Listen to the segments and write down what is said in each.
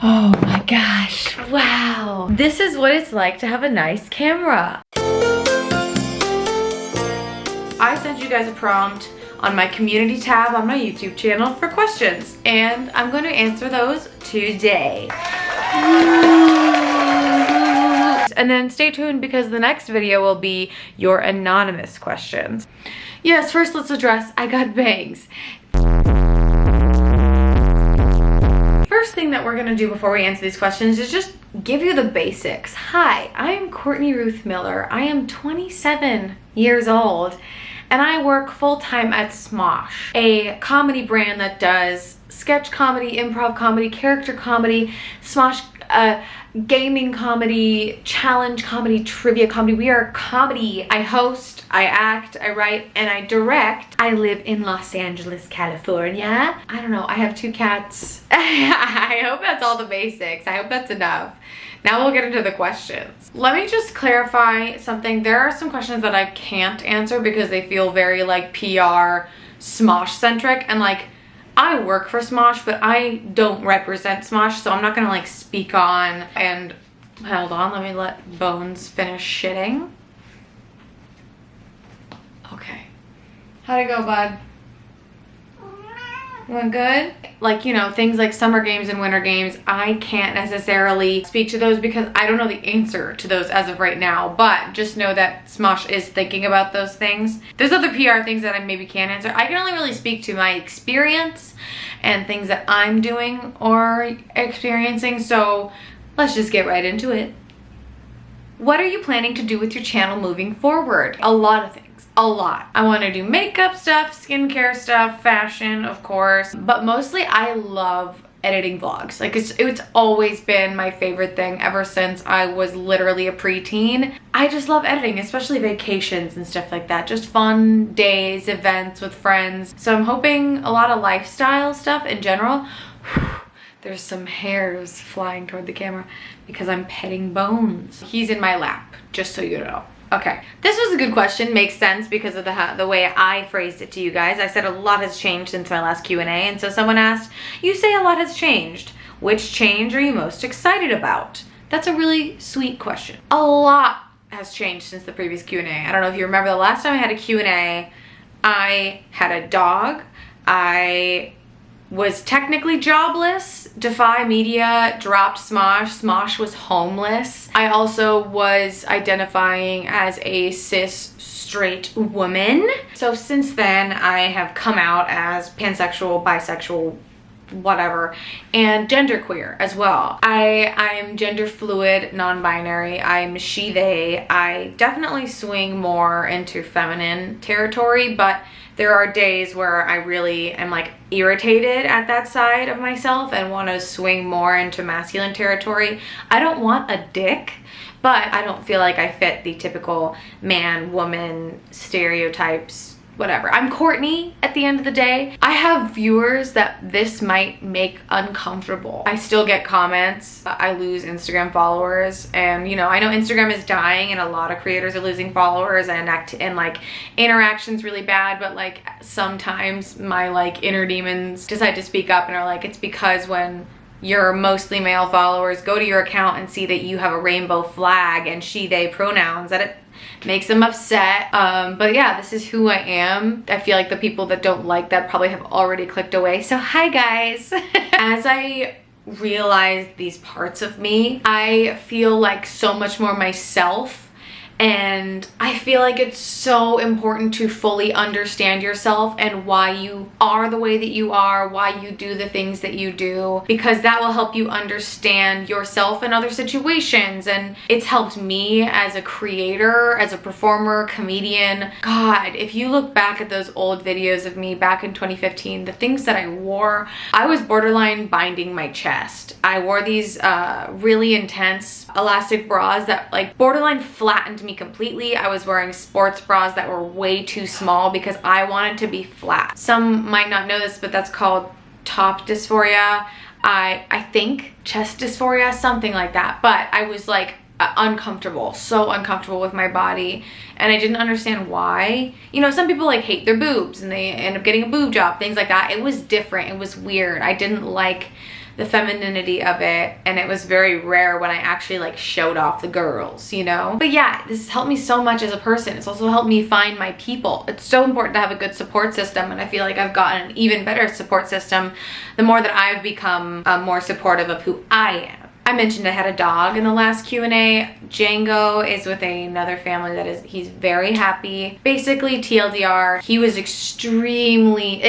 Oh my gosh, wow. This is what it's like to have a nice camera. I sent you guys a prompt on my community tab on my YouTube channel for questions, and I'm going to answer those today. And then stay tuned because the next video will be your anonymous questions. Yes, first let's address I got bangs. First thing that we're going to do before we answer these questions is just give you the basics. Hi, I'm Courtney Ruth Miller. I am 27 years old and I work full-time at Smosh, a comedy brand that does sketch comedy, improv comedy, character comedy, Smosh gaming comedy, challenge comedy, trivia comedy. We are comedy. I host, I act, I write, and I direct. I live in Los Angeles, California. I don't know, I have 2 cats. I hope that's all the basics. I hope that's enough. Now we'll get into the questions. Let me just clarify something. There are some questions that I can't answer because they feel very like PR Smosh centric, and like I work for Smosh, but I don't represent Smosh, so I'm not gonna like speak on. And hold on, let me let Bones finish shitting. Okay. How'd it go, bud? Went good? Like, you know, things like summer games and winter games, I can't necessarily speak to those because I don't know the answer to those as of right now, but just know that Smosh is thinking about those things. There's other PR things that I maybe can't answer. I can only really speak to my experience and things that I'm doing or experiencing, so let's just get right into it. What are you planning to do with your channel moving forward? A lot of things. A lot. I want to do makeup stuff, skincare stuff, fashion, of course, but mostly I love editing vlogs. Like it's always been my favorite thing ever since I was literally a preteen. I just love editing, especially vacations and stuff like that. Just fun days, events with friends. So I'm hoping a lot of lifestyle stuff in general. There's some hairs flying toward the camera because I'm petting Bones. He's in my lap, just so you know. Okay, this was a good question. Makes sense because of the way I phrased it to you guys. I said a lot has changed since my last Q&A, and so someone asked, you say a lot has changed. Which change are you most excited about? That's a really sweet question. A lot has changed since the previous Q&A. I don't know if you remember the last time I had a Q&A, I had a dog. I was technically jobless. Defy Media dropped Smosh. Smosh was homeless. I also was identifying as a cis straight woman. So since then, I have come out as pansexual, bisexual, whatever, and genderqueer as well. I'm gender fluid, non-binary. I'm she, they. I definitely swing more into feminine territory, but there are days where I really am like irritated at that side of myself and want to swing more into masculine territory. I don't want a dick, but I don't feel like I fit the typical man, woman stereotypes, whatever. I'm Courtney at the end of the day. I have viewers that this might make uncomfortable. I still get comments. I lose Instagram followers, and you know, I know Instagram is dying and a lot of creators are losing followers and like interactions really bad, but like sometimes my like inner demons decide to speak up and are like, it's because when your mostly male followers go to your account and see that you have a rainbow flag and she, they pronouns, that it makes them upset. But yeah, this is who I am. I feel like the people that don't like that probably have already clicked away. So hi guys. As I realize these parts of me, I feel like so much more myself. And I feel like it's so important to fully understand yourself and why you are the way that you are, why you do the things that you do, because that will help you understand yourself in other situations. And it's helped me as a creator, as a performer, comedian. God, if you look back at those old videos of me back in 2015, the things that I wore, I was borderline binding my chest. I wore these really intense elastic bras that like borderline flattened me completely. I was wearing sports bras that were way too small because I wanted to be flat. Some might not know this, but that's called top dysphoria. I think chest dysphoria, something like that. But I was like uncomfortable, so uncomfortable with my body, and I didn't understand why. You know, some people like hate their boobs and they end up getting a boob job, things like that. It was different. It was weird. I didn't like the femininity of it, and it was very rare when I actually like showed off the girls, you know? But yeah, this has helped me so much as a person. It's also helped me find my people. It's so important to have a good support system, and I feel like I've gotten an even better support system the more that I've become more supportive of who I am. I mentioned I had a dog in the last Q&A. Django is with another family he's very happy. Basically, TLDR, he was extremely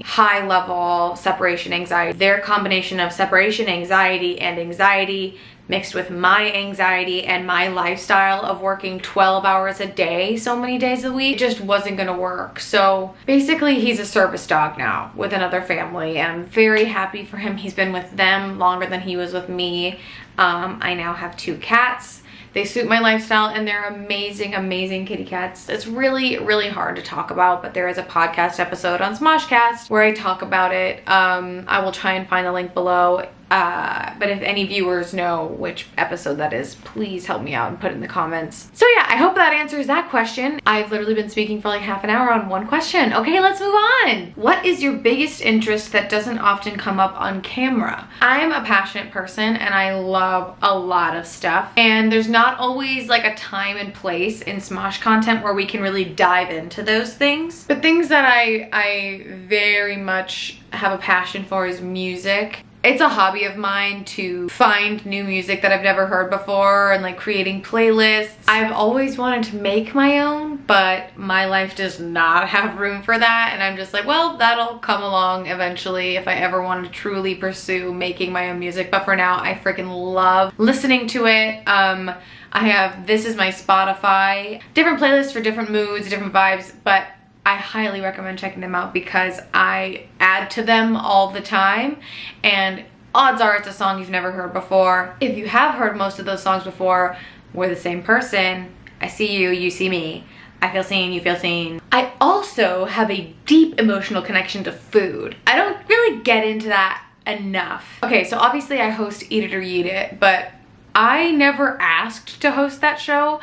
high level separation anxiety. Their combination of separation anxiety and anxiety mixed with my anxiety and my lifestyle of working 12 hours a day so many days a week, it just wasn't gonna work. So basically he's a service dog now with another family, and I'm very happy for him. He's been with them longer than he was with me. I now have 2 cats. They suit my lifestyle, and they're amazing, amazing kitty cats. It's really, really hard to talk about, but there is a podcast episode on Smoshcast where I talk about it. I will try and find the link below. But if any viewers know which episode that is, please help me out and put it in the comments. So yeah, I hope that answers that question. I've literally been speaking for like half an hour on one question. Okay, let's move on. What is your biggest interest that doesn't often come up on camera? I'm a passionate person and I love a lot of stuff, and there's not always like a time and place in Smosh content where we can really dive into those things. But things that I very much have a passion for is music. It's a hobby of mine to find new music that I've never heard before and like creating playlists. I've always wanted to make my own, but my life does not have room for that. And I'm just like, well, that'll come along eventually if I ever want to truly pursue making my own music. But for now, I freaking love listening to it. I have This Is My Spotify, different playlists for different moods, different vibes, but I highly recommend checking them out because I add to them all the time, and odds are it's a song you've never heard before. If you have heard most of those songs before, we're the same person. I see you, you see me. I feel seen, you feel seen. I also have a deep emotional connection to food. I don't really get into that enough. Okay, so obviously I host Eat It or Yeet It, but I never asked to host that show.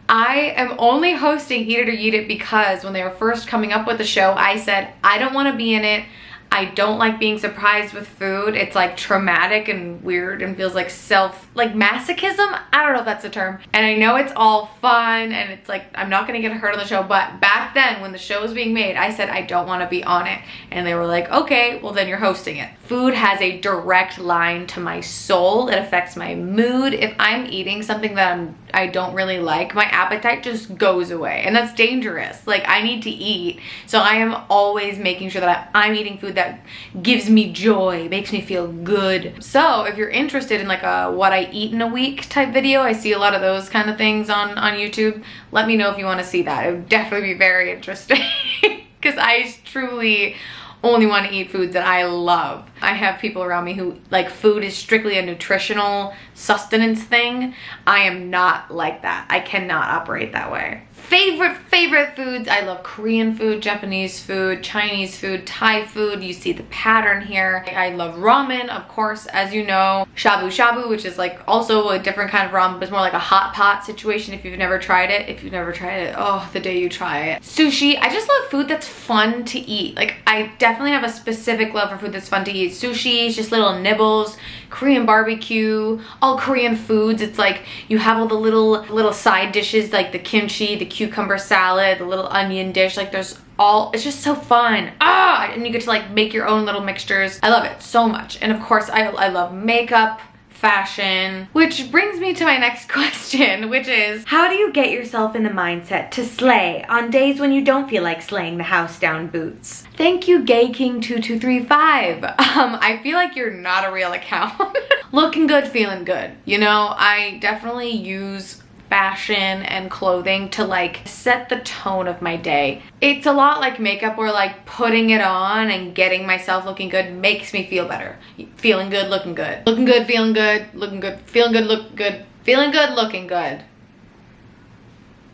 I am only hosting Eat It or Yeet It because when they were first coming up with the show, I said, I don't want to be in it. I don't like being surprised with food. It's like traumatic and weird and feels like masochism. I don't know if that's a term. And I know it's all fun and it's like, I'm not gonna get hurt on the show, but back then when the show was being made, I said, I don't wanna be on it. And they were like, okay, well then you're hosting it. Food has a direct line to my soul. It affects my mood. If I'm eating something that I don't really like, my appetite just goes away, and that's dangerous. Like, I need to eat, so I am always making sure that I'm eating food that gives me joy, makes me feel good. So if you're interested in like a what I eat in a week type video, I see a lot of those kind of things on YouTube. Let me know if you want to see that. It would definitely be very interesting because I truly only want to eat foods that I love. I have people around me who like food is strictly a nutritional sustenance thing. I am not like that. I cannot operate that way. Favorite foods. I love Korean food, Japanese food, Chinese food, Thai food. You see the pattern here. I love ramen, of course, as you know. Shabu shabu, which is like also a different kind of ramen, but it's more like a hot pot situation if you've never tried it. If you've never tried it, oh, the day you try it. Sushi. I just love food that's fun to eat. Like, I definitely have a specific love for food that's fun to eat. Sushi is just little nibbles. Korean barbecue, all Korean foods. It's like you have all the little side dishes like the kimchi, the cucumber salad, the little onion dish. Like there's all, it's just so fun. And you get to like make your own little mixtures. I love it so much. And of course I love makeup, fashion, which brings me to my next question, which is, how do you get yourself in the mindset to slay on days when you don't feel like slaying the house down boots? Thank you, Gay King 2235. I feel like you're not a real account. Looking good, feeling good. You know, I definitely use fashion and clothing to like set the tone of my day. It's a lot like makeup where like putting it on and getting myself looking good makes me feel better. Feeling good, looking good. Looking good, feeling good, looking good, feeling good, look good, feeling good, looking good.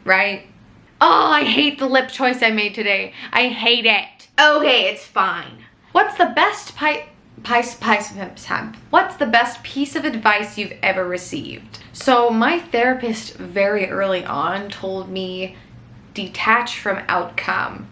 Right? Oh, I hate the lip choice I made today. I hate it. Okay, it's fine. What's the best What's the best piece of advice you've ever received? So my therapist very early on told me detach from outcome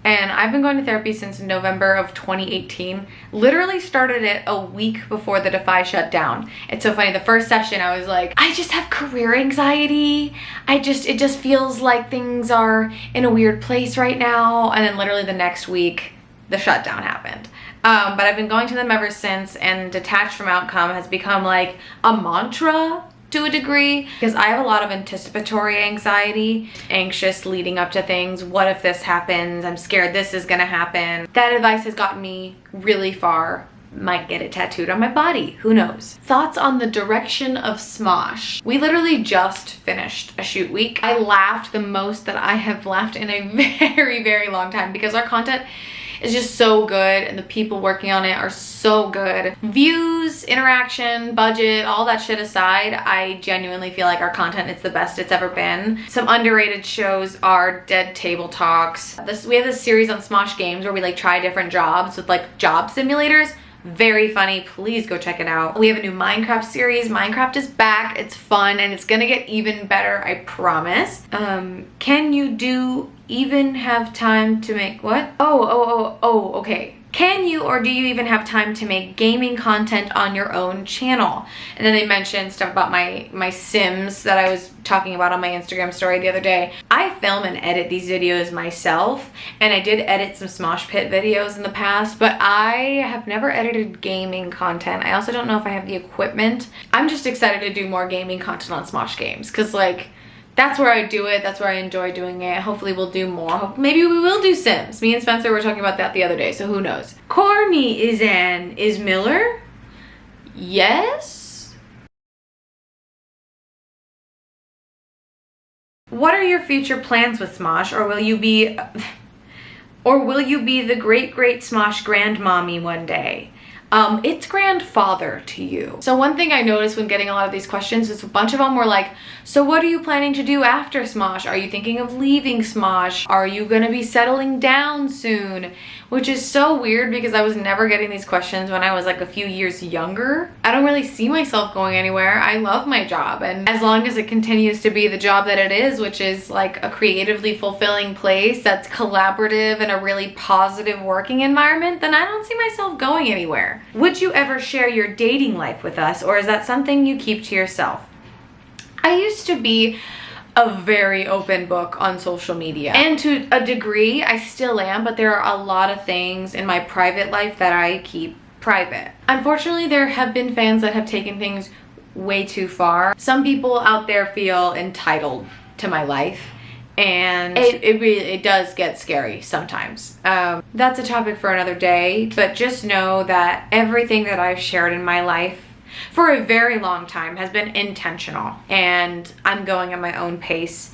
And I've been going to therapy since November of 2018. Literally started it a week before the Defy shut down. It's so funny, the first session I was like, I just have career anxiety. It just feels like things are in a weird place right now. And then literally the next week, the shutdown happened. But I've been going to them ever since, and detached from outcome has become like a mantra to a degree, because I have a lot of anticipatory anxiety, anxious leading up to things. What if this happens? I'm scared this is gonna happen. That advice has gotten me really far. Might get it tattooed on my body, who knows? Thoughts on the direction of Smosh. We literally just finished a shoot week. I laughed the most that I have laughed in a very, very long time, because our content is just so good and the people working on it are so good. Views, interaction, budget, all that shit aside, I genuinely feel like our content is the best it's ever been. Some underrated shows are Dead Table Talks. We have this series on Smosh Games where we like try different jobs with like job simulators. Very funny, please go check it out. We have a new Minecraft series. Minecraft is back, it's fun, and it's gonna get even better, I promise. Can you even have time to make what? Okay. Can you or do you even have time to make gaming content on your own channel? And then they mentioned stuff about my Sims that I was talking about on my Instagram story the other day. I film and edit these videos myself, and I did edit some Smosh Pit videos in the past, but I have never edited gaming content. I also don't know if I have the equipment. I'm just excited to do more gaming content on Smosh Games, because like, that's where I do it. That's where I enjoy doing it. Hopefully we'll do more. Maybe we will do Sims. Me and Spencer were talking about that the other day, so who knows. Corny is Miller? Yes? What are your future plans with Smosh, or will you be the great Smosh grandmommy one day? It's grandfather to you. So one thing I noticed when getting a lot of these questions is a bunch of them were like, so what are you planning to do after Smosh? Are you thinking of leaving Smosh? Are you gonna be settling down soon? Which is so weird, because I was never getting these questions when I was like a few years younger. I don't really see myself going anywhere. I love my job, and as long as it continues to be the job that it is, which is like a creatively fulfilling place that's collaborative and a really positive working environment, then I don't see myself going anywhere. Would you ever share your dating life with us, or is that something you keep to yourself? I used to be a very open book on social media, and to a degree I still am, but there are a lot of things in my private life that I keep private. Unfortunately, there have been fans that have taken things way too far. Some people out there feel entitled to my life, and it does get scary sometimes. That's a topic for another day, but just know that everything that I've shared in my life for a very long time has been intentional, and I'm going at my own pace.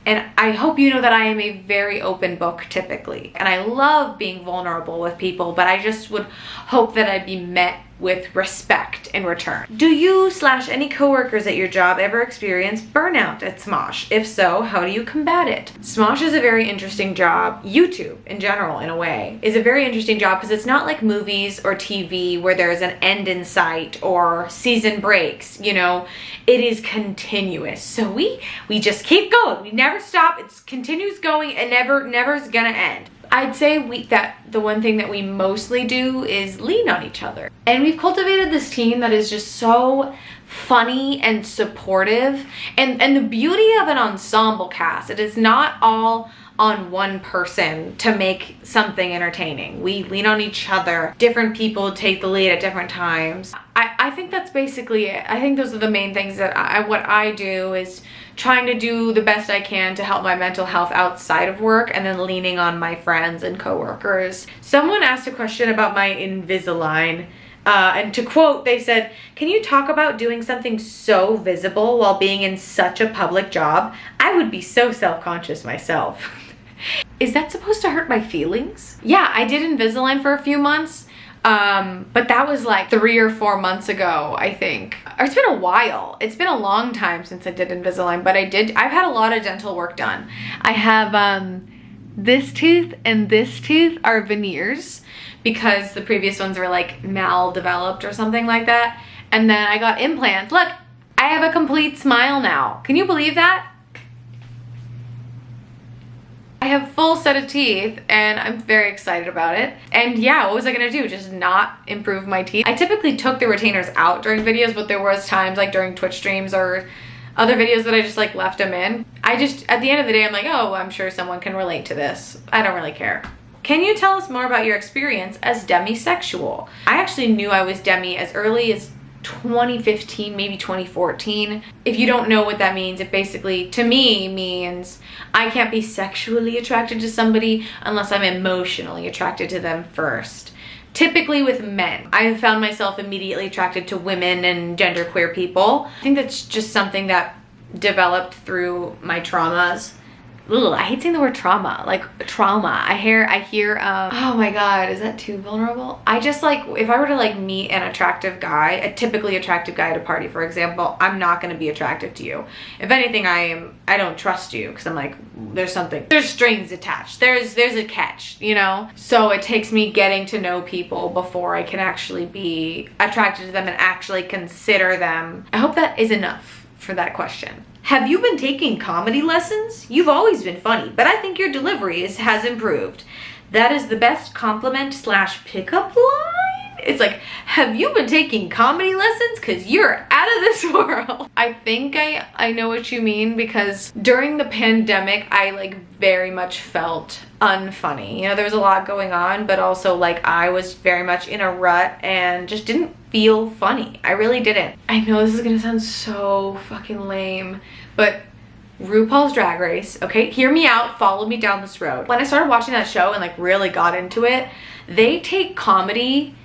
And I hope you know that I am a very open book typically, and I love being vulnerable with people, but I just would hope that I'd be met with respect in return. Do you / any coworkers at your job ever experience burnout at Smosh? If so, how do you combat it? Smosh is a very interesting job. YouTube in general, in a way, is a very interesting job, because it's not like movies or TV where there's an end in sight or season breaks, you know. It is continuous. So we just keep going. We never stop. It continues going and never is gonna end. I'd say that the one thing that we mostly do is lean on each other. And we've cultivated this team that is just so funny and supportive. And the beauty of an ensemble cast, it is not all on one person to make something entertaining. We lean on each other. Different people take the lead at different times. I think that's basically it. I think those are the main things that what I do is trying to do the best I can to help my mental health outside of work, and then leaning on my friends and coworkers. Someone asked a question about my Invisalign. And to quote, they said, can you talk about doing something so visible while being in such a public job? I would be so self-conscious myself. Is that supposed to hurt my feelings? Yeah, I did Invisalign for a few months, but that was like 3 or 4 months ago, I think. Or it's been a while. It's been a long time since I did Invisalign, but I've had a lot of dental work done. I have this tooth and this tooth are veneers, because the previous ones were like maldeveloped or something like that. And then I got implants. Look, I have a complete smile now. Can you believe that? I have full set of teeth and I'm very excited about it. And yeah, what was I gonna do? Just not improve my teeth? I typically took the retainers out during videos, but there was times like during Twitch streams or other videos that I just like left them in. I just, at the end of the day, I'm like, oh, I'm sure someone can relate to this. I don't really care. Can you tell us more about your experience as demisexual? I actually knew I was demi as early as 2015, maybe 2014. If you don't know what that means, it basically, to me, means I can't be sexually attracted to somebody unless I'm emotionally attracted to them first. Typically with men. I have found myself immediately attracted to women and genderqueer people. I think that's just something that developed through my traumas. Ugh, I hate saying the word trauma, like trauma. I hear, oh my God, is that too vulnerable? I just like, if I were to like meet an attractive guy, a typically attractive guy at a party, for example, I'm not gonna be attracted to you. If anything, I don't trust you because I'm like, there's strings attached. There's a catch, you know? So it takes me getting to know people before I can actually be attracted to them and actually consider them. I hope that is enough for that question. Have you been taking comedy lessons? You've always been funny, but I think your delivery has improved. That is the best compliment / pickup line. It's like, have you been taking comedy lessons? Cause you're out of this world. I think I know what you mean, because during the pandemic, I like very much felt unfunny. You know, there was a lot going on, but also like I was very much in a rut and just didn't feel funny. I really didn't. I know this is gonna sound so fucking lame, but RuPaul's Drag Race, okay, hear me out, follow me down this road. When I started watching that show and like really got into it, they take comedy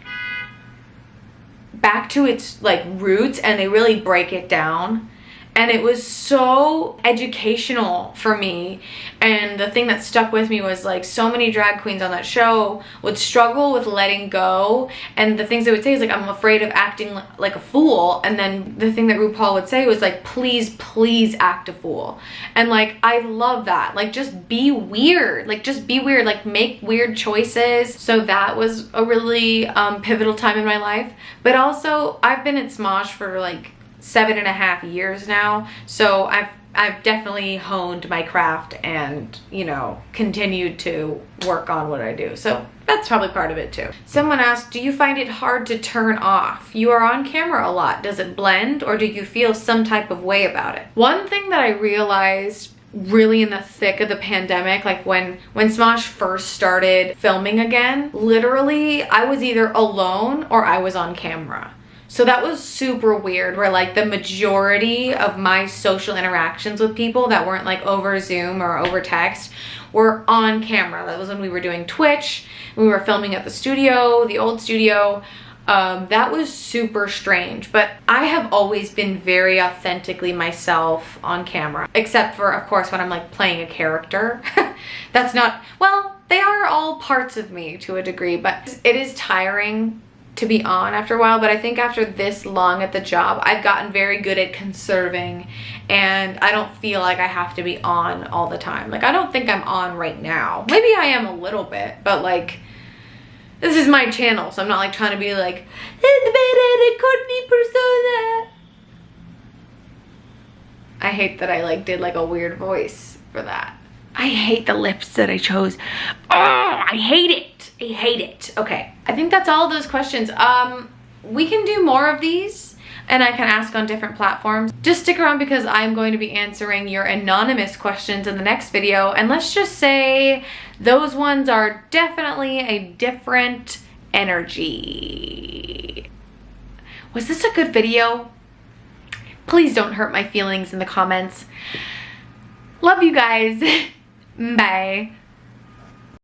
back to its like roots and they really break it down. And it was so educational for me. And the thing that stuck with me was like so many drag queens on that show would struggle with letting go. And the things they would say is like, I'm afraid of acting like a fool. And then the thing that RuPaul would say was like, please, please act a fool. And like, I love that. Like, just be weird. Like, just be weird. Like, make weird choices. So that was a really pivotal time in my life. But also, I've been at Smosh for like 7.5 years now, so I've definitely honed my craft and, you know, continued to work on what I do. So that's probably part of it too. Someone asked, do you find it hard to turn off? You are on camera a lot. Does it blend, or do you feel some type of way about it? One thing that I realized really in the thick of the pandemic, like when Smosh first started filming again, literally I was either alone or I was on camera. So that was super weird, where like the majority of my social interactions with people that weren't like over Zoom or over text were on camera. That was when we were doing Twitch, we were filming at the studio, the old studio. That was super strange, but I have always been very authentically myself on camera, except for, of course, when I'm like playing a character. That's not, well, they are all parts of me to a degree, but it is tiring to be on after a while. But I think after this long at the job, I've gotten very good at conserving, and I don't feel like I have to be on all the time. Like, I don't think I'm on right now. Maybe I am a little bit, but like, this is my channel, so I'm not like trying to be like, I hate that I like did like a weird voice for that. I hate the lips that I chose. Oh, I hate it. I hate it. Okay, I think that's all of those questions. We can do more of these, and I can ask on different platforms. Just stick around, because I'm going to be answering your anonymous questions in the next video. And let's just say those ones are definitely a different energy. Was this a good video? Please don't hurt my feelings in the comments. Love you guys. Bye.